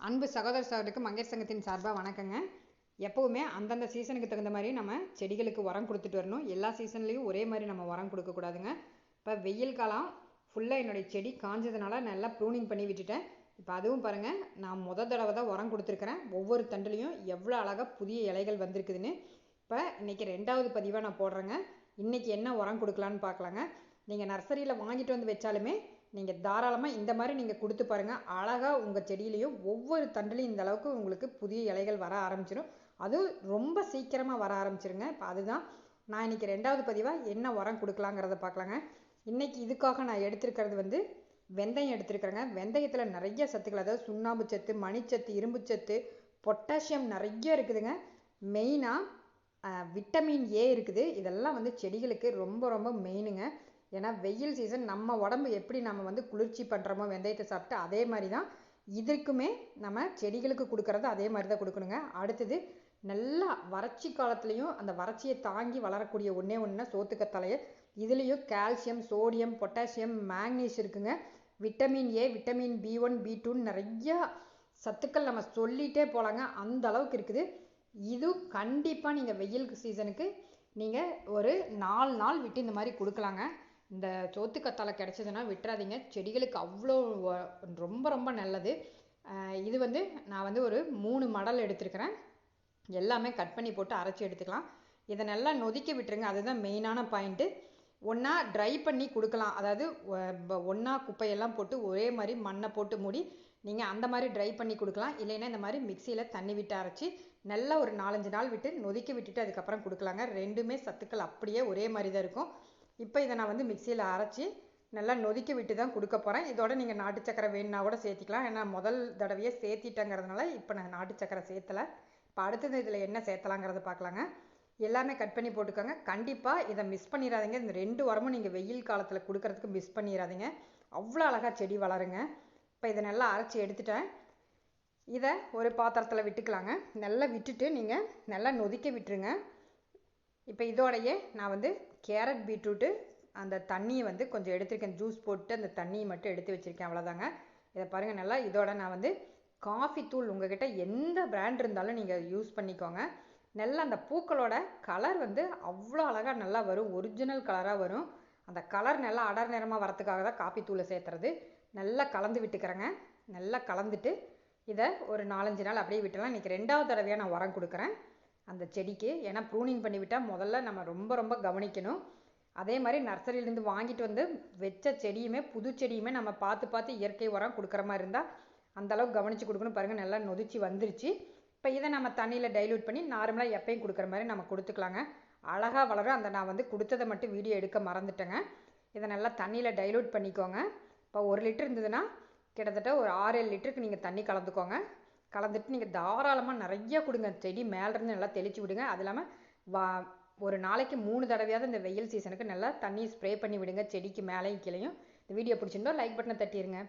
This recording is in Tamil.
அன்பு சகோதர சகோதரிக்கு மங்கையர் சங்கத்தின் சார்பாக வணக்கங்க. எப்போவுமே அந்தந்த சீசனுக்கு தகுந்த மாதிரி நம்ம செடிகளுக்கு உரம் கொடுத்துட்டு வரணும். எல்லா சீசன்லேயும் ஒரே மாதிரி நம்ம உரம் கொடுக்கக்கூடாதுங்க. இப்போ வெயில் காலம் ஃபுல்லாக என்னுடைய செடி காஞ்சதுனால நல்லா ப்ரூனிங் பண்ணி விட்டுட்டேன். இப்போ அதுவும் பாருங்கள், நான் தடவை தான் உரம் கொடுத்துருக்குறேன். ஒவ்வொரு தண்டுலையும் எவ்வளோ அழகாக புதிய இலைகள் வந்திருக்குதுன்னு. இப்போ இன்றைக்கி 2வது பதிவாக நான் போடுறேங்க. இன்றைக்கி என்ன உரம் கொடுக்கலான்னு பார்க்கலாங்க. நீங்கள் நர்சரியில் வாங்கிட்டு வந்து வச்சாலுமே நீங்கள் தாராளமாக இந்த மாதிரி நீங்கள் கொடுத்து பாருங்கள். அழகாக உங்கள் செடியிலையும் ஒவ்வொரு தண்டுலையும் இந்த அளவுக்கு உங்களுக்கு புதிய இலைகள் வர ஆரம்பிச்சிடும். அதுவும் ரொம்ப சீக்கிரமாக வர ஆரம்பிச்சிருங்க. இப்போ அதுதான் நான் இன்றைக்கி 2வது பதிவாக என்ன உரம் கொடுக்கலாங்கிறத பார்க்கலாங்க. இன்றைக்கி இதுக்காக நான் எடுத்துருக்கிறது வெந்தயம் எடுத்துருக்குறேங்க. வெந்தயத்தில் நிறைய சத்துக்கள், அதாவது சுண்ணாம்பு சத்து, மணிச்சத்து, இரும்பு சத்து, பொட்டாசியம் நிறைய இருக்குதுங்க. மெயினாக விட்டமின் ஏ இருக்குது. இதெல்லாம் செடிகளுக்கு ரொம்ப ரொம்ப மெயினுங்க. ஏன்னா வெயில் சீசன் நம்ம உடம்பு எப்படி நம்ம குளிர்ச்சி பண்ணுறோமோ வெந்தயத்தை சாப்பிட்டு, அதே மாதிரி தான் இதுக்குமே நம்ம செடிகளுக்கு கொடுக்கறது அதே மாதிரி தான் கொடுக்கணுங்க. அடுத்தது நல்லா வறட்சி காலத்துலேயும் அந்த வறட்சியை தாங்கி வளரக்கூடிய ஒன்றே சோத்துக்கத்தாழையை. இதுலேயும் கால்சியம், சோடியம், பொட்டாசியம், மேக்னீஸ் இருக்குங்க. Vitamin A, vitamin B1, B2 நிறையா சத்துக்கள் நம்ம சொல்லிகிட்டே போகலாங்க. அந்த அளவுக்கு இருக்குது. இது கண்டிப்பாக நீங்கள் வெயில் சீசனுக்கு நீங்கள் ஒரு 4 நாள் விட்டு இந்த மாதிரி கொடுக்கலாங்க. இந்த சோத்துக்கத்தாழை கிடச்சதுன்னா விட்டுறாதீங்க. செடிகளுக்கு அவ்வளோ ரொம்ப ரொம்ப நல்லது. இது நான் ஒரு 3 மடல் எடுத்துருக்கிறேன். எல்லாமே கட் பண்ணி போட்டு அரைச்சி எடுத்துக்கலாம். இதை நல்லா நொதிக்க விட்டுருங்க. அதுதான் மெயினான பாயிண்ட்டு. ஒன்றா ட்ரை பண்ணி கொடுக்கலாம். அதாவது ஒன்றா குப்பையெல்லாம் போட்டு ஒரே மாதிரி மண்ணை போட்டு மூடி நீங்கள் அந்த மாதிரி ட்ரை பண்ணி கொடுக்கலாம். இல்லைன்னா இந்த மாதிரி மிக்சியில் தண்ணி விட்டு அரைச்சி நல்லா ஒரு 4-5 நாள் விட்டு நொதிக்க விட்டுட்டு அதுக்கப்புறம் கொடுக்கலாங்க. ரெண்டுமே சத்துக்கள் அப்படியே ஒரே மாதிரி தான் இருக்கும். இப்போ இதை நான் மிக்சியில் அரைச்சி நல்லா நொதிக்க விட்டு தான் கொடுக்க போகிறேன். இதோட நீங்கள் நாட்டு சக்கரை வேணுன்னா கூட சேர்த்திக்கலாம். ஏன்னா முதல் தடவையே சேர்த்திட்டேங்கிறதுனால இப்போ நான் நாட்டு சக்கரை சேர்த்தலை. இப்போ அடுத்தது இதில் என்ன சேர்த்தலாங்கிறத பார்க்கலாங்க. எல்லாமே கட் பண்ணி போட்டுக்கோங்க. கண்டிப்பாக இதை மிஸ் பண்ணிடாதீங்க. இந்த 2 உரமும் நீங்கள் வெயில் காலத்தில் கொடுக்கறதுக்கு மிஸ் பண்ணிடாதீங்க. அவ்வளோ அழகாக செடி வளருங்க. இப்போ இதை நல்லா அரைச்சி எடுத்துட்டேன். இதை ஒரு பாத்திரத்தில் விட்டுக்கலாங்க. நல்லா விட்டுட்டு நீங்கள் நல்லா நொதிக்க விட்டுருங்க. இப்போ இதோடையே நான் கேரட், பீட்ரூட்டு அந்த தண்ணியை கொஞ்சம் எடுத்துருக்கேன். ஜூஸ் போட்டு அந்த தண்ணியை மட்டும் எடுத்து வச்சுருக்கேன். அவ்வளோதாங்க. இதை பாருங்கள். நல்லா இதோட நான் காஃபி தூள் உங்கள்கிட்ட எந்த பிராண்ட் இருந்தாலும் நீங்கள் யூஸ் பண்ணிக்கோங்க. நல்லா அந்த பூக்களோட கலர் அவ்வளோ அழகாக நல்லா வரும். ஒரிஜினல் கலராக வரும். அந்த கலர் நல்லா அடர் நிறமாக வரத்துக்காக தான் காஃபி தூளை சேர்த்துறது. நல்லா கலந்து விட்டுக்கிறேங்க. நல்லா கலந்துட்டு இதை ஒரு 4-5 நாள் அப்படியே விட்டுலாம். இன்றைக்கி 2வது தடவையாக நான் உரம் கொடுக்குறேன் அந்த செடிக்கு. ஏன்னா ப்ரூனிங் பண்ணிவிட்டால் முதல்ல நம்ம ரொம்ப ரொம்ப கவனிக்கணும். அதே மாதிரி நர்சரியிலேருந்து வாங்கிட்டு வச்ச செடியுமே புது செடியுமே நம்ம பார்த்து இயற்கை உரம் கொடுக்குற மாதிரி இருந்தால் அந்தளவுக்கு கவனித்து கொடுக்கணும். பாருங்கள், நல்லா நொதிச்சு வந்துருச்சு. இப்போ இதை நம்ம தண்ணியில் டைல்யூட் பண்ணி நார்மலாக எப்பயும் கொடுக்குற மாதிரி நம்ம கொடுத்துக்கலாங்க. அழகாக வளரும். அந்த நான் கொடுத்ததை மட்டும் வீடியோ எடுக்க மறந்துட்டேங்க. இதை நல்லா தண்ணியில் டைல்யூட் பண்ணிக்கோங்க. இப்போ 1 லிட்டர் இருந்ததுன்னா கிட்டத்தட்ட ஒரு 6-7 லிட்டருக்கு நீங்கள் தண்ணி கலந்துக்கோங்க. கலந்துட்டு நீங்கள் தாராளமாக நிறைய கொடுங்க. செடி மேலேருந்து நல்லா தெளித்து விடுங்க. அது இல்லாமல் ஒரு நாளைக்கு 3 தடவையாவது இந்த வெயில் சீசனுக்கு நல்லா தண்ணி ஸ்ப்ரே பண்ணி விடுங்க, செடிக்கு மேலேயும் கீழேயும். இந்த வீடியோ பிடிச்சிருந்தோ லைக் பட்டனை தட்டிடுங்க.